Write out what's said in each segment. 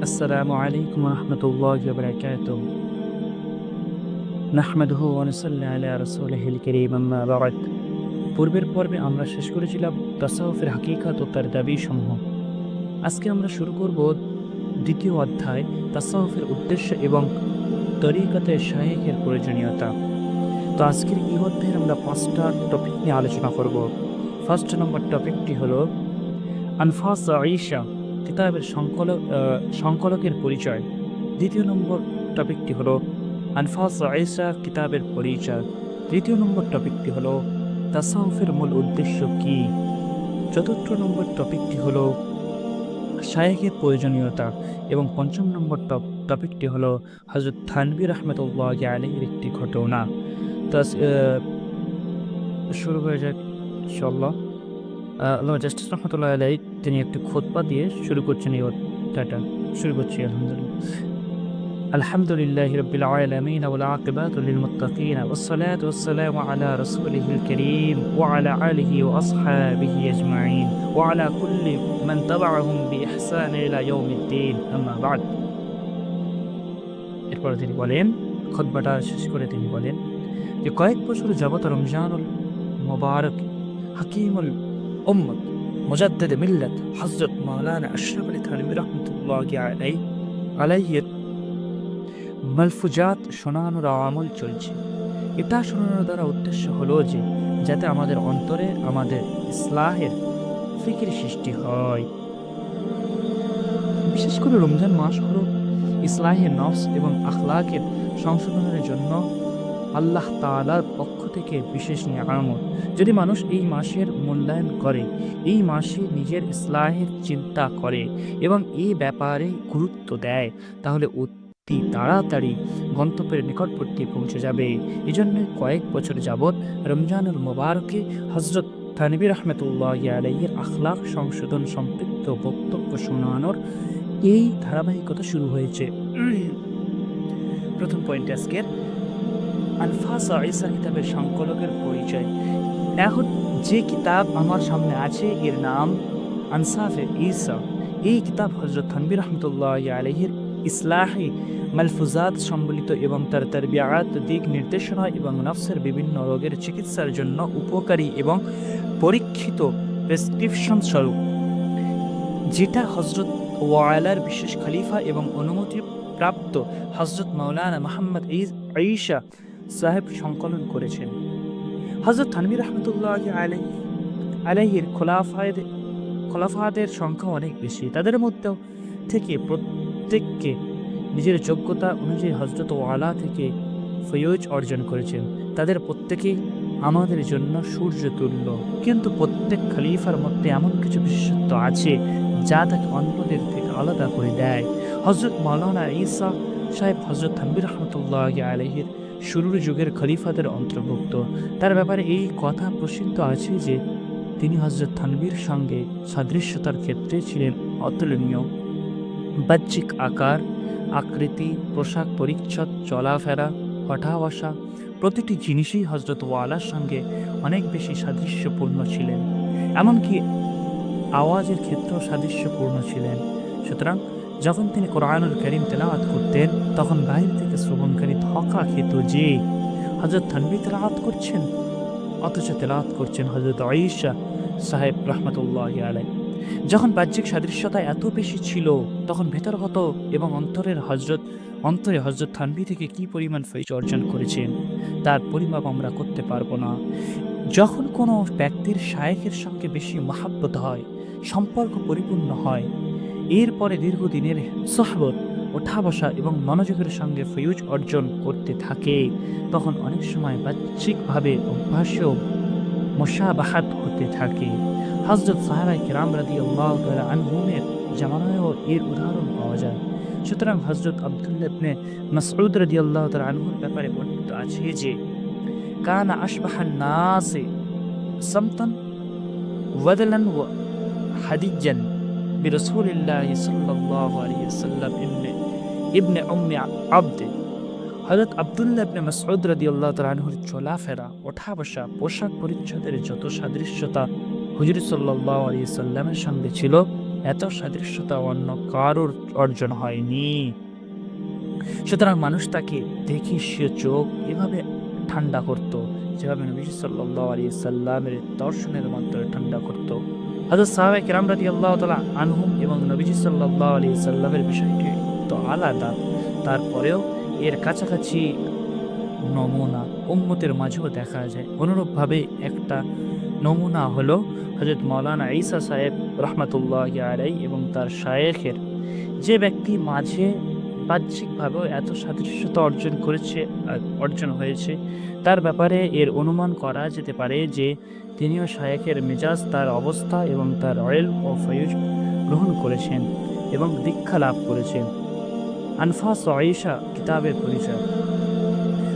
আসসালামু আলাইকুম রহমতুল্লাহি ওয়া বারাকাতুহু। নাহমাদুহু ওয়া নুসাল্লি আলা রাসূলিহিল কারীম, আম্মা বা'দ। পূর্বের পর্বে আমরা শেষ করেছিলাম তাসাউফের হাকিকাত ও তার দাবিসমূহ। আজকে আমরা শুরু করব দ্বিতীয় অধ্যায়, তাসাউফের উদ্দেশ্য এবং তরিকাতে শায়েখের প্রয়োজনীয়তা। তো আজকের এই অধ্যায়ে আমরা ৫টা টপিক নিয়ে আলোচনা করব। ফার্স্ট নম্বর টপিকটি হলো আনফাস আয়েশা, কিতাবের সংকলকের পরিচয়। দ্বিতীয় নম্বর টপিকটি হলো আনফাস আয়েশা, কিতাবের পরিচয়। তৃতীয় নম্বর টপিকটি হলো তাসাউফের মূল উদ্দেশ্য কি। চতুর্থ নম্বর টপিকটি হলো শায়েখের প্রয়োজনীয়তা এবং পঞ্চম নম্বর টপিকটি হলো হযরত থানভী রাহমাতুল্লাহি আলাইহির একটি ঘটনা। তো শুরু হয়ে যাক ইনশাআল্লাহ। আল্লামা জাস্টিস রহমতুল্লাহ আলাই তিনি একটি খুতবা দিয়ে শুরু করছেন এই অধ্যায়টা। শুরু করছি আলহামদুলিল্লাহি রাব্বিল আলামিন ওয়াল আকিবাতু লিল মুত্তাকিন ওয়াসসালাতু ওয়াসসালামু আলা রাসূলিহিল কারীম ওয়া আলা আলিহি ওয়া আসহাবিহি আজমাইন ওয়া আলা কুল্লি মান তাবা'আহুম বিইহসান ইলা ইয়াউমিদ্দিন, আম্মা বা'দ। এরপর তিনি বলেন, খুতবাটা শেষ করে তিনি বলেন যে কয়েক বছর যাবত রমজানুল মুবারক হাকিমুল উম্মত মুজাদ্দিদ মিল্লাত হযরত মাওলানা আশরাফ আলী থানভী রাহমাতুল্লাহি আলাইহির মালফুজাত শোনানোর আমল চলছে। এটা শোনানোর দ্বারা উদ্দেশ্য হলো যে যাতে আমাদের অন্তরে আমাদের ইসলাহের ফিকির সৃষ্টি হয়। বিশেষ করে রমজান মাস হলো ইসলাহের নফস এবং আখলাকের সংশোধনের জন্য আল্লাহ তাআলার পক্ষ থেকে বিশেষ নিয়ামত। যদি মানুষ এই মাসের মূল্যায়ন করে, এই মাসে নিজের ইসলাহের চিন্তা করে এবং এই ব্যাপারে গুরুত্ব দেয়, তাহলে অতি তাড়াতাড়ি গন্তব্যের নিকটবর্তী পৌঁছে যাবে। এজন্য কয়েক বছর যাবৎ রমজানুল মুবারকে হযরত থানভী রাহমাতুল্লাহি আলাইহির আখলাক সংশোধন সম্পৃক্ত বক্তব্য শোনানোর এই ধারাবাহিকতা শুরু হয়েছে। প্রথম পয়েন্ট আজকের আনফাস আয়েশা, কিতাবের সংকলকের পরিচয়। এখন যে কিতাব আমার সামনে আছে এর নাম আনসাফে ঈসা। এই কিতাব হযরত থানভী রাহমাতুল্লাহি আলাইহির ইসলাহি মালফুজাত সম্বলিত এবং তার তারবিয়াত, দিক নির্দেশনা এবং নফসের বিভিন্ন রোগের চিকিৎসার জন্য উপকারী এবং পরীক্ষিত প্রেসক্রিপশন স্বরূপ, যেটা হযরত ওয়ালার বিশেষ খলিফা এবং অনুমতি প্রাপ্ত হযরত মাওলানা মুহাম্মদ ঈসা সাহেব সংকলন করেছেন। হযরত থানভী রাহমাতুল্লাহি আলাইহির খোলাফাদের সংখ্যা অনেক বেশি। তাদের মধ্যে থেকে প্রত্যেককে নিজের যোগ্যতা অনুযায়ী হযরত ওয়ালা থেকে ফয়জ অর্জন করেছেন। তাদের প্রত্যেকেই আমাদের জন্য সূর্য তুল্য, কিন্তু প্রত্যেক খলিফার মধ্যে এমন কিছু বিশেষত্ব আছে যা তাকে অন্যদের থেকে আলাদা করে দেয়। হযরত মাওলানা ঈসা সাহেব হযরত থানভী রাহমাতুল্লাহি আলাইহির শুরুর যুগের খলিফাদের অন্তর্ভুক্ত। তার ব্যাপারে এই কথা প্রসিদ্ধ আছে যে তিনি হযরত থানভীর সঙ্গে সাদৃশ্যতার ক্ষেত্রে ছিলেন অতুলনীয়। বাহ্যিক আকার, আকৃতি, পোশাক পরিচ্ছদ, চলাফেরা, ওঠা বসা প্রতিটি জিনিসই হযরত ওয়ালার সঙ্গে অনেক বেশি সাদৃশ্যপূর্ণ ছিলেন। এমনকি আওয়াজের ক্ষেত্রেও সাদৃশ্যপূর্ণ ছিলেন। সুতরাং যখন তিনি কোরআনুল কারীম তেলাওয়াত করতেন, তখন বাইরে থেকে শ্রবণকারী ধক্কা খেত যে হযরত থানভী তেলাওয়াত করছেন, অথচ তেলাওয়াত করছেন হযরত আয়েশা সাহেব রাহমাতুল্লাহি আলাইহি। যখন বাহ্যিক সাদৃশ্যতা এত বেশি ছিল, তখন ভেতরগত এবং অন্তরে হযরত থানভী থেকে কি পরিমাণ ফয়জ অর্জন করেছেন তার পরিমাপ আমরা করতে পারবো না। যখন কোনো ব্যক্তির শায়েখের সঙ্গে বেশি মহাব্বত হয়, সম্পর্ক পরিপূর্ণ হয়, এরপরে দীর্ঘদিনের সোহবত, ওঠা বসা এবং মনোযোগের সঙ্গে ফয়জ অর্জন করতে থাকে, তখন অনেক সময় বাহ্যিকভাবে অভ্যাসেও মুশাবাহাত হতে থাকে। হযরত সাহাবায়ে কেরাম রাদিয়াল্লাহু তাআলা আনহুমের জামানায়ও এর উদাহরণ পাওয়া যায়। সুতরাং হযরত আব্দুল্লাহ ইবনে মাসউদ রাদিয়াল্লাহু তাআলা আনহুর ব্যাপারে বর্ণিত আছে যে কানা আশবাহান নাসি সামতান ওয়াদালান ওয়া হাদিজান বিরাসূলিল্লাহি সাল্লাল্লাহু আলাইহি ওয়াসাল্লাম ইবনে উম্মি আবদ। হযরত আব্দুল্লাহ ইবনে মাসউদ রাদিয়াল্লাহু তাআলা আনহুর চলাফেরা, ওঠা বসা, পোশাক পরিচ্ছদের যত সাদৃশ্যতা হুজুর সাল্লাল্লাহু আলাইহি ওয়াসাল্লামের সঙ্গে ছিল, এত সাদৃশ্যতা অন্য কারোর অর্জন হয়নি। সুতরাং মানুষ তাকে দেখে সে চোখ এভাবে ঠান্ডা করত, যেভাবে নবীজি সাল্লাল্লাহু আলাইহি সাল্লামের দর্শনের মাধ্যমে ঠান্ডা করত। হযরত সাহাবায়ে কেরাম রাদিয়াল্লাহু তাআলা আনহুম এবং নবীজি সাল্লাল্লাহু আলাইহি সাল্লামের বিষয়টি তো আলাদা, তারপরেও এর কাছাকাছি নমুনা উম্মতের মাঝেও দেখা যায়। অনুরূপভাবে একটা নমুনা হলো হযরত মাওলানা ঈসা সাহেব রাহমাতুল্লাহি আলাইহি এবং তার শায়েখের, যে ব্যক্তি মাঝে বাহ্যিকভাবেও এত সাদৃশ্যতা অর্জন হয়েছে, তার ব্যাপারে এর অনুমান করা যেতে পারে যে তিনিও শায়েখের মেজাজ, তার অবস্থা এবং তার ইলম ও ফয়জ গ্রহণ করেছেন এবং দীক্ষা লাভ করেছেন। আনফাস ও আয়েশা কিতাবের পরিচয়।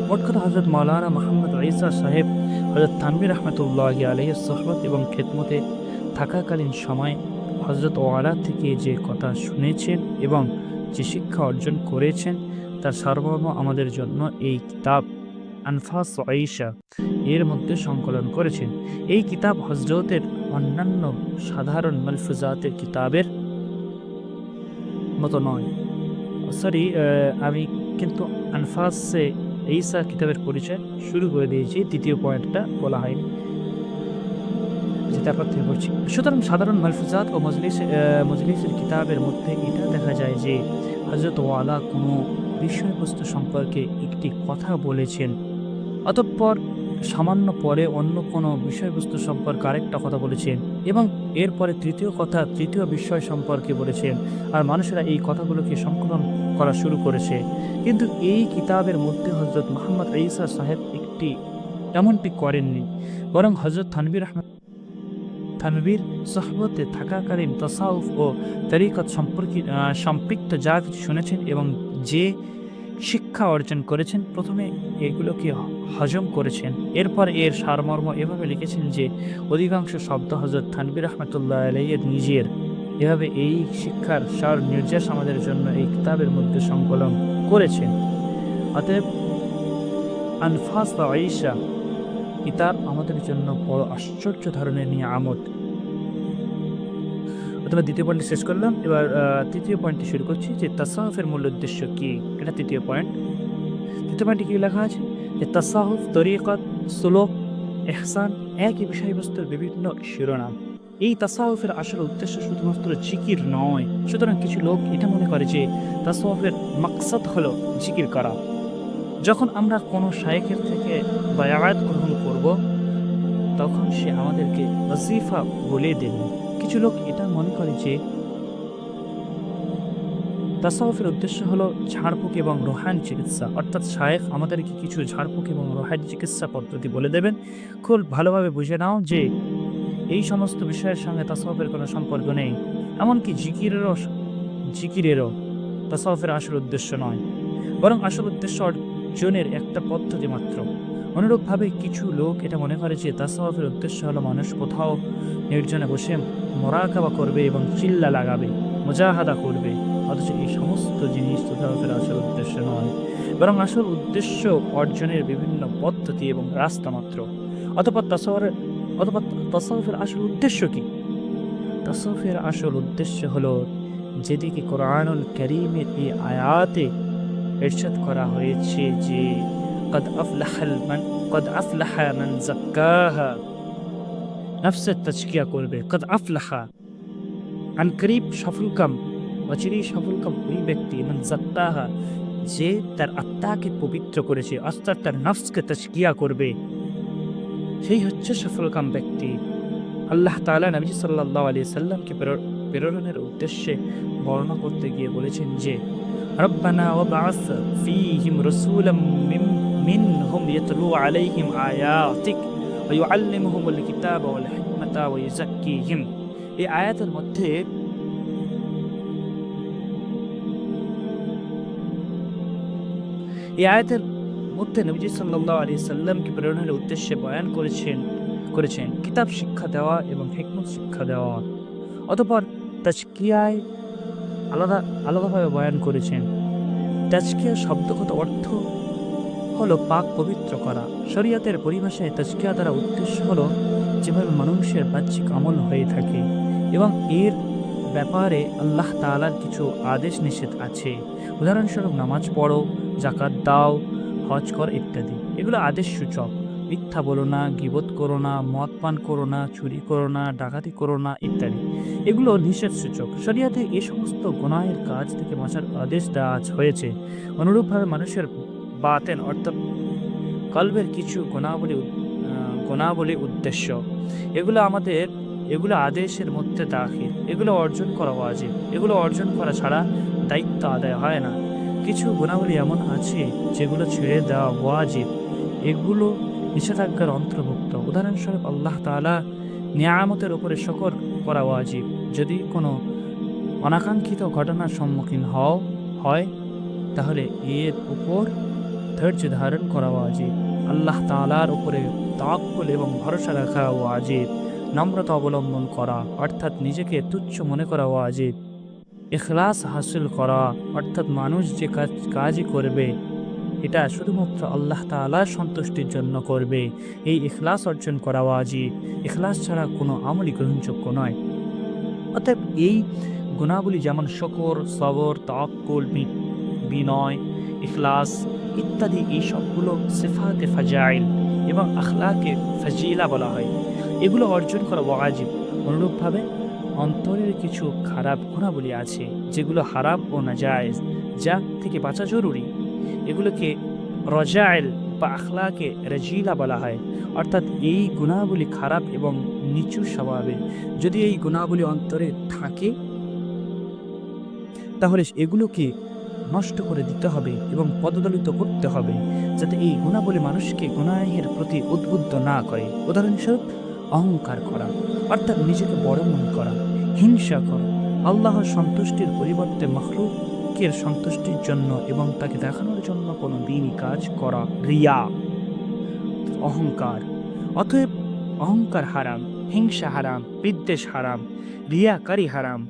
মোট কথা হযরত মাওলানা মুহাম্মদ ঈসা সাহেব হযরত থানভী রাহমাতুল্লাহি আলাইহির সোহবত এবং খেদমতে থাকাকালীন সময় হযরত ওয়ালা থেকে যে কথা শুনেছেন এবং যে শিক্ষা অর্জন করেছেন, তার সারমর্ম আমাদের জন্য এই কিতাব আনফাস ও আয়েশা এর মধ্যে সংকলন করেছেন। এই কিতাব হযরতের অন্যান্য সাধারণ মালফুজাতের কিতাবের মতো নয়। আমি কিন্তু আনফাসে ঈসা কিতাবের পরিচয় শুরু করে দিয়েছি, দ্বিতীয় পয়েন্টটা বলা হয়নি, যেটা আপনার থেকে বলছি। সুতরাং সাধারণ মালফুজাত ও মজলিসের কিতাবের মধ্যে এটা দেখা যায় যে হযরত ওয়ালা কোনো বিষয়বস্তু সম্পর্কে একটি কথা বলেছেন, অতঃপর সামান্য পরে অন্য কোনো বিষয়বস্তু সম্পর্কে আরেকটা কথা বলেছেন এবং এরপরে তৃতীয় বিষয় সম্পর্কে বলেছেন, আর মানুষেরা এই কথাগুলোকে সংকলন করা শুরু করেছে। কিন্তু এই কিতাবের মধ্যে হযরত মুহাম্মদ ঈসা সাহেব এমনটি করেননি, বরং হযরত থানভীর সোহবতে থাকাকালীন তাসাউফ ও তরিকত সম্পৃক্ত যা কিছু শুনেছেন এবং যে শিক্ষা অর্জন করেছেন, প্রথমে এগুলোকে হজম করেছেন। এরপর এর সারমর্ম এভাবে লিখেছেন যে অধিকাংশ শব্দ হযরত থানভী রাহমাতুল্লাহ আলাইহি নিজের এভাবে এই শিক্ষার সার নির্যাস আমাদের জন্য এই কিতাবের মধ্যে সংকলন করেছেন। অতএব আনফাস বা আয়েশা কিতাব আমাদের জন্য বড় আশ্চর্য ধরনের নিয়ামত। অথবা দ্বিতীয় পয়েন্টটি শেষ করলাম, এবার তৃতীয় পয়েন্টটি শুরু করছি যে তাসাউফের মূল উদ্দেশ্য কি। এটা তৃতীয় পয়েন্টে কি লেখা আছে যে তাসাউফ, তরিকত, সুলুক, ইহসান একই বিষয়বস্তুর বিভিন্ন শিরোনাম। এই তাসাউফের আসল উদ্দেশ্য শুধুমাত্র জিকির নয়। সুতরাং কিছু লোক এটা মনে করে যে তাসাউফের মাকসাদ হলো জিকির করা। যখন আমরা কোনো শায়েখের থেকে বায়াত গ্রহণ করব, তখন সে আমাদেরকে ওয়াজিফা বলে দেবে। কিছু লোক এটা মনে করে যে তাসাউফের উদ্দেশ্য হলো ঝাড়ফুঁক এবং রুহানি চিকিৎসা, অর্থাৎ শায়েখ আমাদেরকে কিছু ঝাড়ফুঁক এবং রুহানি চিকিৎসা পদ্ধতি বলে দেবেন। খুব ভালোভাবে বুঝে নাও যে এই সমস্ত বিষয়ের সঙ্গে তাসাউফের কোনো সম্পর্ক নেই। এমনকি জিকিরেরও তাসাউফের আসল উদ্দেশ্য নয়, বরং আসল উদ্দেশ্য অর্জনের একটা পদ্ধতি মাত্র। অনুরূপভাবে কিছু লোক এটা মনে করে যে তাসাউফের উদ্দেশ্য হলো মানুষ কোথাও নির্জনে বসে মোরাকাবা করবে এবং চিল্লা লাগাবে, মুজাহাদা করবে। অথচ এই সমস্ত জিনিস তাসাউফের আসল উদ্দেশ্য নয়, বরং আসল উদ্দেশ্য অর্জনের বিভিন্ন পদ্ধতি এবং রাস্তা মাত্র। অতঃপর তাসাউফের আসল উদ্দেশ্য কি? তাসাউফের আসল উদ্দেশ্য হলো যেদিকে কোরআনুল কারীমের এই আয়াতে ইরশাদ করা হয়েছে যে কদ আফলাহা মান যাক্কাহা, নফসের তাজকিয়া করবে। কদ আফলাহা, আনকরিব সফলকাম, অচিরেই সফলকাম ওই ব্যক্তি, মান যাক্কাহা, যে তার আত্মাকে পবিত্র করেছে, অর্থাৎ তার নফসকে তাজকিয়া করবে, সেই হচ্ছে সফলকাম ব্যক্তি। আল্লাহ তাআলা নবী সাল্লাল্লাহু আলাইহি সাল্লামকে প্রেরণের উদ্দেশ্যে বর্ণনা করতে গিয়ে বলেছেন যে রব্বানা ওয়াবআস ফীহিম রাসূলাম মিনহুম ইয়াতলু আলাইহিম আয়াতিক ওয়া ইউআল্লিমুহুমুল কিতাবা ওয়াল হিকমাতা ওয়া ইউযাক্কিহিম। এই আয়াতের মধ্যে নবী সাল্লাল্লাহু আলাইহি সাল্লামকে প্রেরণের উদ্দেশ্যে বয়ান করেছেন কিতাব শিক্ষা দেওয়া এবং হিকমত শিক্ষা দেওয়া। অতঃপর তাজকিয়ায় আলাদাভাবে বয়ান করেছেন। তাজকিয়া শব্দগত অর্থ হলো পাক পবিত্র করা। শরীয়তের পরিভাষায় তাজকিয়া দ্বারা উদ্দেশ্য হলো যেভাবে মানুষের বাহ্যিক আমল হয়ে থাকে এবং এর ব্যাপারে আল্লাহ তাআলার কিছু আদেশ নিষেধ আছে। উদাহরণস্বরূপ নামাজ পড়ো, জাকাত দাও, হজ কর ইত্যাদি। এগুলো আদেশ সূচক। মিথ্যা বলো না, গীবত করো না, মদ পান করো না, চুরি করো না, ডাকাতি করো না ইত্যাদি। এগুলো নিষেধ সূচক। শরিয়াতে এই সমস্ত গুনাহের কাজ থেকে বাঁচার আদেশ দেওয়া হয়েছে। অনুরূপভাবে মানুষের বাতেন অর্থাৎ কলবের কিছু গুণাবলী উদ্দেশ্য, এগুলো আদেশের মধ্যে দাখিল। এগুলো অর্জন করা ওয়াজিব। এগুলো অর্জন করা ছাড়া দায়িত্ব আদায় হয় না। কিছু গুণাবলী এমন আছে যেগুলো ছেড়ে দেওয়া ওয়াজিব। এগুলো নিষেধাজ্ঞার অন্তর্ভুক্ত। উদাহরণস্বরূপ আল্লাহ তাআলা নিয়ামতের উপরে শকর করা ওয়াজিব। যদি কোনো অনাকাঙ্ক্ষিত ঘটনার সম্মুখীন হয় তাহলে এর উপর ধৈর্য ধারণ করা ওয়াজিব। আল্লাহ তাআলার উপরে তাওয়াক্কুল এবং ভরসা রাখা ওয়াজিব। নম্রতা অবলম্বন করা অর্থাৎ নিজেকে তুচ্ছ মনে করা ওয়াজিব। ইখলাস হাসিল করা অর্থাৎ মানুষ যে কাজই করবে এটা শুধুমাত্র আল্লাহ তাআলার সন্তুষ্টির জন্য করবে, এই ইখলাস অর্জন করা ওয়াজিব। ইখলাস ছাড়া কোনো আমলই গ্রহণযোগ্য নয়। অতএব এই গুণাবলী যেমন শকর, সবর, তাওয়াক্কুল, বিনয়, ইখলাস ইত্যাদি, এই সবগুলো সিফাতে ফাজাইল এবং আখলাকে ফাজিলা বলা হয়। এগুলো অর্জন করা ওয়াজিব। অনুরূপভাবে অন্তরের কিছু খারাপ গুণাবলী আছে যেগুলো হারাম ও নাজায়েজ, যা থেকে বাঁচা জরুরি। এগুলোকে রজাইল বা আখলাকে রাজিলা বলা হয়। অর্থাৎ এই গুণাবলী খারাপ এবং নিচু স্বভাবের। যদি এই গুণাবলী অন্তরে থাকে তাহলে এগুলোকে নষ্ট করে দিতে হবে এবং পদদলিত করতে হবে, যাতে এই গুণাবলী মানুষকে গুনাহের প্রতি উদ্বুদ্ধ না করে। উদাহরণস্বরূপ অহংকার করা অর্থাৎ নিজেকে বড় মনে করা, হিংসা করা, আল্লাহর সন্তুষ্টির পরিবর্তে মাখলুকের সন্তুষ্টির জন্য এবং তাকে দেখানোর জন্য কোনো দিনই কাজ করা, রিয়া, অহংকার। অতএব অহংকার হারাম, হিংসা হারাম, বিদ্বেষ হারাম, রিয়াকারী হারাম।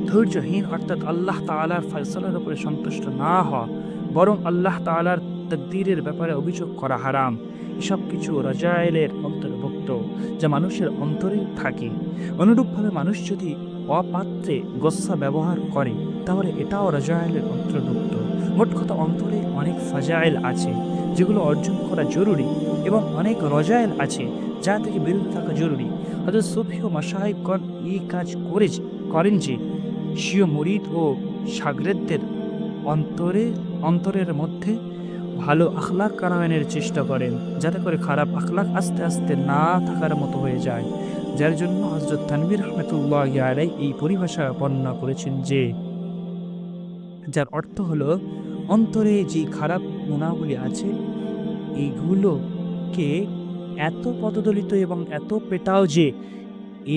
ধৈর্যহীন অর্থাৎ আল্লাহ তাআলার ফয়সালার উপরে সন্তুষ্ট না হওয়া, বরং আল্লাহ তাআলার তাকদীরের ব্যাপারে অভিযোগ করা হারাম। এসব কিছু রাজাইলের অন্তর্ভুক্ত যা মানুষের অন্তরে থাকে। অনুরূপভাবে মানুষ যদি অপাত্রে গোসা ব্যবহার করে তাহলে এটাও রাজাইলের অন্তর্ভুক্ত। মোট কথা, অন্তরে অনেক ফাজাইল আছে যেগুলো অর্জন করা জরুরি এবং অনেক রজাইল আছে যা থেকে বিরত থাকা জরুরি। হযরত সুফি ও মাশায়েখগণ এই কাজ করেন যে স্বীয় মুরিদ ও শাগরেদদের অন্তরের মধ্যে ভালো আখলাক কারায়নের চেষ্টা করেন, যাতে করে খারাপ আখলাক আস্তে আস্তে না থাকার মতো হয়ে যায়। যার জন্য হযরত তানবীর রাহমাতুল্লাহি আলাইহি এই পরিভাষা বর্ণনা করেছেন যে, যার অর্থ হলো অন্তরে যে খারাপ গুণাবলী আছে এইগুলোকে এত পদদলিত এবং এত পেটাও যে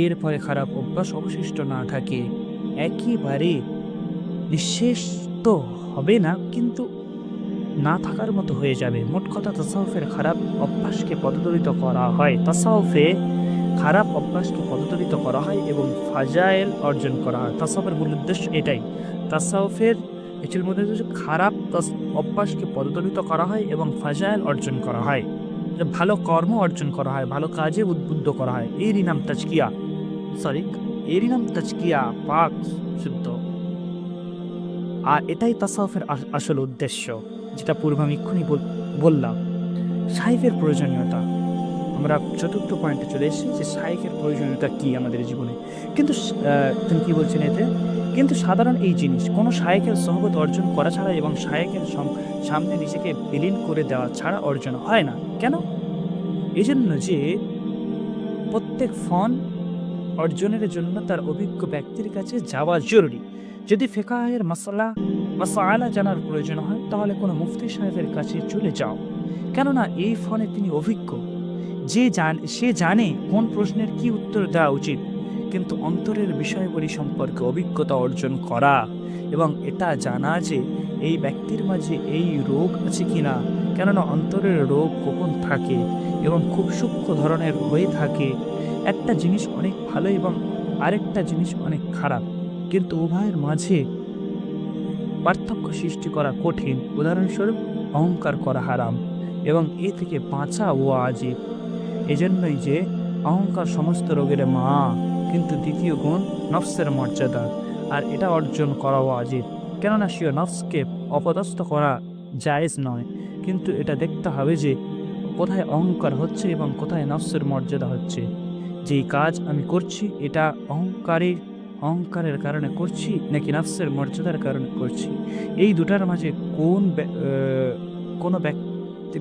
এর পরে খারাপ অভ্যাস অবশিষ্ট না থাকে। একেবারে নিঃশেষ তো হবে না, কিন্তু না থাকার মতো হয়ে যাবে। মোট কথা, তাসাউফের খারাপ অভ্যাসকে পদদলিত করা হয়। এবং ফাজাইল অর্জন করা হয়। তাসাউফের মূল উদ্দেশ্য এটাই। তাসাউফের এটির মধ্যে খারাপ অভ্যাসকে পদদলিত করা হয় এবং ফাজাইল অর্জন করা হয়, ভালো কর্ম অর্জন করা হয়, ভালো কাজে উদ্বুদ্ধ করা হয়। এরই নাম তাজকিয়া, পাক শুদ্ধ। আর এটাই তাসাউফের আসল উদ্দেশ্য, যেটা পূর্বে আমি এক্ষুনি বললাম। শাইখের প্রয়োজনীয়তা, আমরা চতুর্থ পয়েন্টে চলে এসেছি যে শাইখের প্রয়োজনীয়তা কি আমাদের জীবনে। কিন্তু তিনি কি বলছেন এতে, কিন্তু সাধারণ এই জিনিস কোনো শাইখের সোহবত অর্জন করা ছাড়া এবং শাইখের সামনে নিজেকে বিলীন করে দেওয়া ছাড়া অর্জন হয় না। কেন? এই জন্য যে প্রত্যেক ফন অর্জনের জন্য তার অভিজ্ঞ ব্যক্তির কাছে যাওয়া জরুরি। যদি ফিকহের মাসালা জানার প্রয়োজন হয় তাহলে কোনো মুফতি সাহেবের কাছে চলে যাও, কেননা এই ফনে তিনি অভিজ্ঞ। সে জানে কোন প্রশ্নের কি উত্তর দেওয়া উচিত। কিন্তু অন্তরের বিষয়গুলি সম্পর্কে অভিজ্ঞতা অর্জন করা এবং এটা জানা যে এই ব্যক্তির মাঝে এই রোগ আছে কিনা, কেননা অন্তরের রোগ গোপন থাকে এবং খুব সূক্ষ্ম ধরনের হয়ে থাকে। একটা জিনিস অনেক ভালো এবং আরেকটা জিনিস অনেক খারাপ, কিন্তু উভয়ের মাঝে পার্থক্য সৃষ্টি করা কঠিন। উদাহরণস্বরূপ, অহংকার করা হারাম এবং এ থেকে বাঁচা ওয়াজিব। এজন্যই যে অহংকার সমস্ত রোগের মা, কিন্তু দ্বিতীয় গুণ নফসের মর্যাদা, আর এটা অর্জন করা ওয়াজিব। কেননা স্বীয় নফসকে অপদস্থ করা জায়েজ নয়, কিন্তু এটা দেখতে হবে যে কোথায় অহংকার হচ্ছে এবং কোথায় নফসের মর্যাদা হচ্ছে। যেই কাজ আমি করছি এটা অহংকারের কারণে করছি নাকি নফসের মর্যাদার কারণে করছি, এই দুটার মাঝে কোনো ব্যক্তি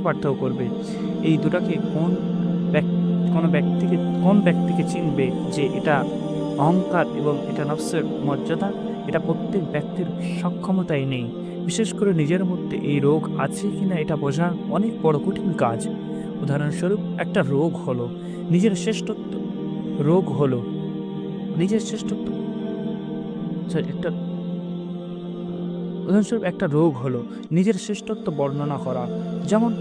পার্থক্য করবে এই দুটাকে কোন ব্যক্তিকে চিনবে যে এটা অহংকার এবং এটা নফসের মর্যাদা? এটা প্রত্যেক ব্যক্তির সক্ষমতাই নেই। বিশেষ করে নিজের মধ্যে এই রোগ আছে কিনা এটা বোঝা অনেক বড় কঠিন কাজ। উদাহরণস্বরূপ একটা রোগ হলো নিজের শ্রেষ্ঠত্ব রোগ হলো নিজের শ্রেষ্ঠত্ব sorry, উদাহরণস্বরূপ একটা রোগ হলো নিজের শ্রেষ্ঠত্ব বর্ণনা করা। যেমন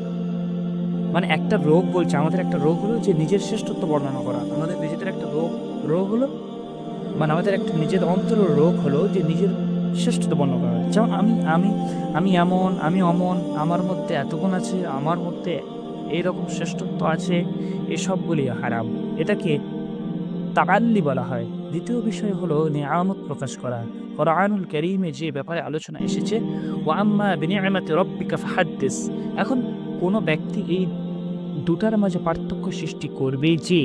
মানে একটা রোগ বলছে, আমাদের একটা রোগ হলো যে নিজের শ্রেষ্ঠত্ব বর্ণনা করা। আমাদের নিজেদের একটা রোগ হলো মানে আমাদের একটা নিজের অন্তরের রোগ হলো যে নিজের শ্রেষ্ঠত্ব বর্ণনা করা। যেমন আমি আমি আমি এমন, আমি অমন, আমার মধ্যে এত গুণ আছে, আমার মধ্যে এইরকম শ্রেষ্ঠত্ব আছে, এসবগুলি হারাম। এটাকে তাআল্লি বলা হয়। দ্বিতীয় বিষয় হলো নিয়ামত প্রকাশ করা। কোরআনুল কারীমে যে ব্যাপারে আলোচনা এসেছে, ওয়া আম্মা বিনি'মাতি রাব্বিকা ফাহাদ্দিস। এখন কোনো ব্যক্তি এই দুটার মাঝে পার্থক্য সৃষ্টি করবে যে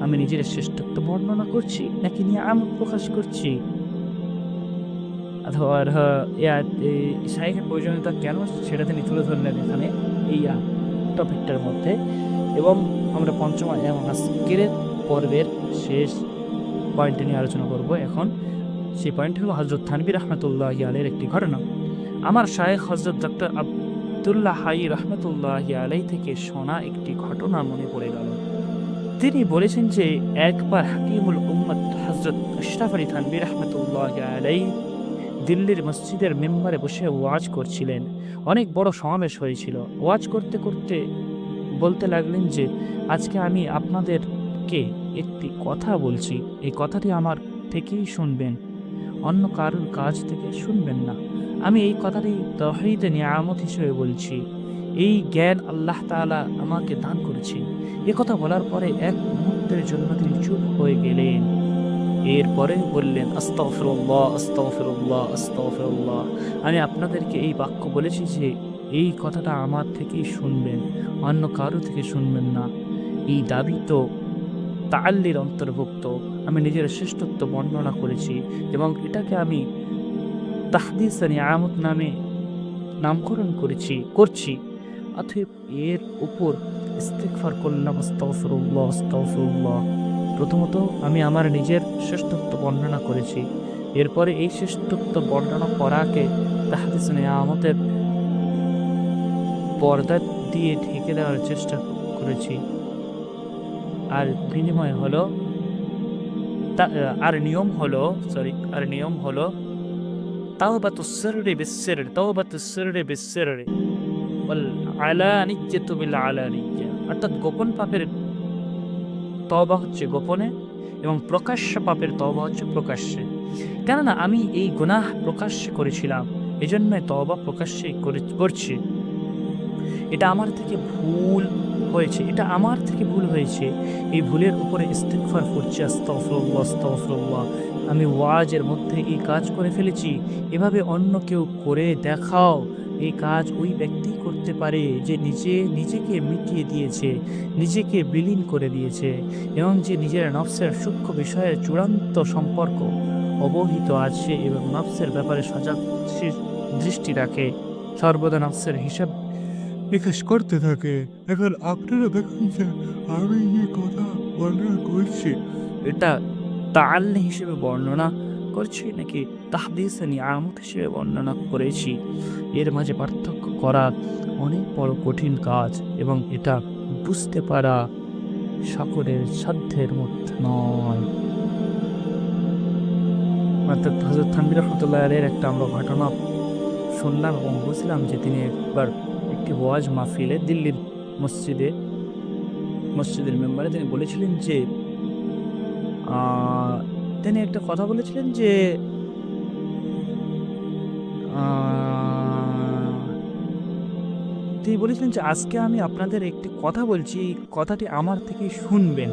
আমি নিজের শ্রেষ্ঠত্ব বর্ণনা করছি নাকি নিয়ামত প্রকাশ করছি, অথবা শাইখের প্রয়োজনীয়তা কেন সেটা তিনি তুলে ধরলেন এখানে এই টপিকটার মধ্যে। এবং আমরা পঞ্চম এবং আজকের পর্বের শেষ পয়েন্টে নিয়ে আলোচনা করব এখন। সেই পয়েন্ট হলো হযরত থানভী রাহমাতুল্লাহি আলাইহির একটি ঘটনা। আমার শায়েখ হযরত ডক্টর আব্দুল্লাহ হাই রাহমাতুল্লাহি আলাইহি থেকে শোনা একটি ঘটনা মনে পড়ে গেল। তিনি বলেছেন যে একবার হাকিমুল উম্মত হযরত আশরাফ আলী থানভী রাহমাতুল্লাহি আলাইহি দিল্লির মসজিদের মেম্বারে বসে ওয়াজ করছিলেন। অনেক বড় সমাবেশ হয়েছিল। ওয়াজ করতে করতে বলতে লাগলেন যে আজকে আমি আপনাদেরকে একটি কথা বলছি, এই কথাটি আমার থেকেই শুনবেন, অন্য কারোর কাছ থেকে শুনবেন না। আমি এই কথাটি তাওহীদে নিয়ামত হিসেবে বলছি। এই জ্ঞান আল্লাহ তাআলা আমাকে দান করেছেন। এ কথা বলার পরে এক মুহূর্তের জন্য তিনি চুপ হয়ে গেলেন। এরপরে বললেন, আস্তাগফিরুল্লাহ, আস্তাগফিরুল্লাহ, আস্তাগফিরুল্লাহ। আমি আপনাদেরকে এই বাক্য বলেছি যে এই কথাটা আমার থেকেই শুনবেন, অন্য কারো থেকে শুনবেন না। এই দাবি তো তাআল্লির অন্তর্ভুক্ত। আমি নিজের শ্রেষ্ঠত্ব বর্ণনা করেছি এবং এটাকে আমি তাহদিস নিয়ামত নামে নামকরণ করছি। অতএব এর উপর ইস্তিগফার করলাম, আস্তাগফিরুল্লাহ, আস্তাগফিরুল্লাহ। প্রথমত আমি আমার নিজের শ্রেষ্ঠত্ব বর্ণনা করেছি, এরপরে এই শ্রেষ্ঠত্ব বর্ণনা করাকে তাহদিস নিয়ামতের পর্দা দিয়ে ঢেকে দেওয়ার চেষ্টা করেছি। আর বিনিময় হলো আর নিয়ম হলো তাওবাতুস সিররি বিস-সিররি, তাওবাতুস সিররি বিস-সিররি ওয়াল আলানিয়্যাতু বিল আলানিয়্যা। অর্থাৎ গোপন পাপের তওবা হচ্ছে গোপনে এবং প্রকাশ্য পাপের তওবা হচ্ছে প্রকাশ্যে। কেননা আমি এই গুনাহ প্রকাশ্যে করেছিলাম, এজন্য তওবা প্রকাশ্যে করছি। এটা আমার থেকে ভুল হয়েছে। এই ভুলের উপরে ইস্তিগফার করছি, আস্তাগফিরুল্লাহ, আস্তাগফিরুল্লাহ। আমি ওয়াজের মধ্যে এই কাজ করে ফেলেছি, এভাবে অন্য কেউ করে দেখাও। এই কাজ ওই ব্যক্তিই করতে পারে যে নিজেকে মিটিয়ে দিয়েছে, নিজেকে বিলীন করে দিয়েছে এবং যে নিজের নফসের সূক্ষ্ম বিষয়ের চূড়ান্ত সম্পর্ক অবহিত আছে এবং নফসের ব্যাপারে সজাগ দৃষ্টি রাখে, সর্বদা নফসের হিসাব বিকাশ করতে থাকে। এখন আপনারা দেখুন যে আমি যে কথা বর্ণনা করছি এটা তাআল্লি হিসেবে বর্ণনা করছি নাকি তাহদিস নিয়ামত হিসেবে বর্ণনা করেছি, এর মাঝে পার্থক্য করা অনেক বড় কঠিন কাজ এবং এটা বুঝতে পারা সকলের সাধ্যের মধ্যে নয়। অর্থাৎ হযরত থানভী রাহমাতুল্লাহি আলাইহির একটা আমরা ঘটনা শুনলাম এবং বুঝলাম যে তিনি একবার একটি ওয়াজ মাহফিলে দিল্লির মসজিদের মেম্বারে তিনি বলেছিলেন যে তিনি একটা কথা বলেছিলেন যে তিনি বলেছিলেন যে আজকে আমি আপনাদের একটি কথা বলছি, এই কথাটি আমার থেকেই শুনবেন,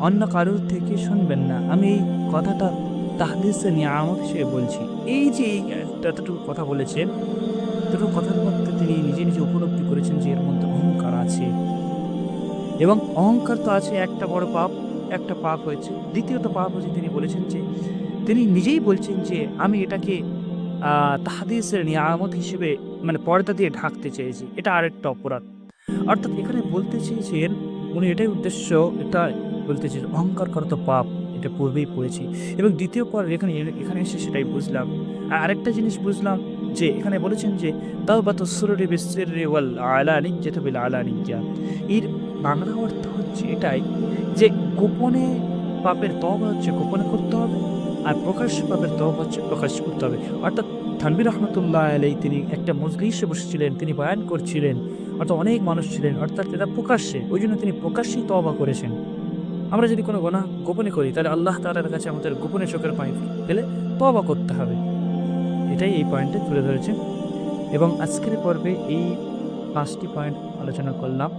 অন্য কারোর থেকে শুনবেন না। আমি এই কথাটা তাহদিসে নিয়ামত হিসেবে বলছি। এই যে এই এতটুকু কথা বলেছেন, এতটুকু কথার মধ্যে তিনি নিজে, নিজে উপলব্ধি করেছেন যে এর মধ্যে অহংকার আছে এবং অহংকার তো আছে একটা বড় পাপ, একটা পাপ হয়েছে। দ্বিতীয়ত পাপ হচ্ছে তিনি বলেছেন যে তিনি নিজেই বলছেন যে আমি এটাকে আ তাহদিসের নিয়ামত হিসেবে মানে পর্দা দিয়ে ঢাকতে চেয়েছি। এটা আরেকটা অপরাধ। অর্থাৎ এখানে বলতে চেয়েছেন উনি এটাই উদ্দেশ্য এটা বলতে চেয়েছেন অহংকার করা তো পাপ। এটা পূর্বেই পড়েছি এবং দ্বিতীয় পর এখানে এসে সেটাই বুঝলাম। আরেকটা জিনিস বুঝলাম যে এখানে বলেছেন যে তাওবাতুস সুররি বিস-সিররি ওয়াল আলানিয়্যাতু বিল আলানিয়্যা। এর বাংলা অর্থ হচ্ছে এটাই যে গোপনে পাপের তওবা হচ্ছে গোপনে করতে হবে। আর প্রকাশ্য পাপের তওবা হচ্ছে প্রকাশ্যে করতে হবে। অর্থাৎ থানভী রহমাতুল্লাহ আলাইহি তিনি একটা মজলিসে বসেছিলেন, তিনি বয়ান করছিলেন। অর্থাৎ অনেক মানুষ ছিলেন। অর্থাৎ এটা প্রকাশ্যে। ওইজন্য তিনি প্রকাশ্যেই তওবা করেছেন। আমরা যদি কোনো গুনাহ গোপনে করি তাহলে আল্লাহ তাআলার কাছে আমাদের গোপনে চোখের পানি ফেলে তওবা করতে হবে। এটাই এই পয়েন্টে তুলে ধরেছেন এবং আজকের পর্বে এই ৫ টি পয়েন্ট আলোচনা করলাম।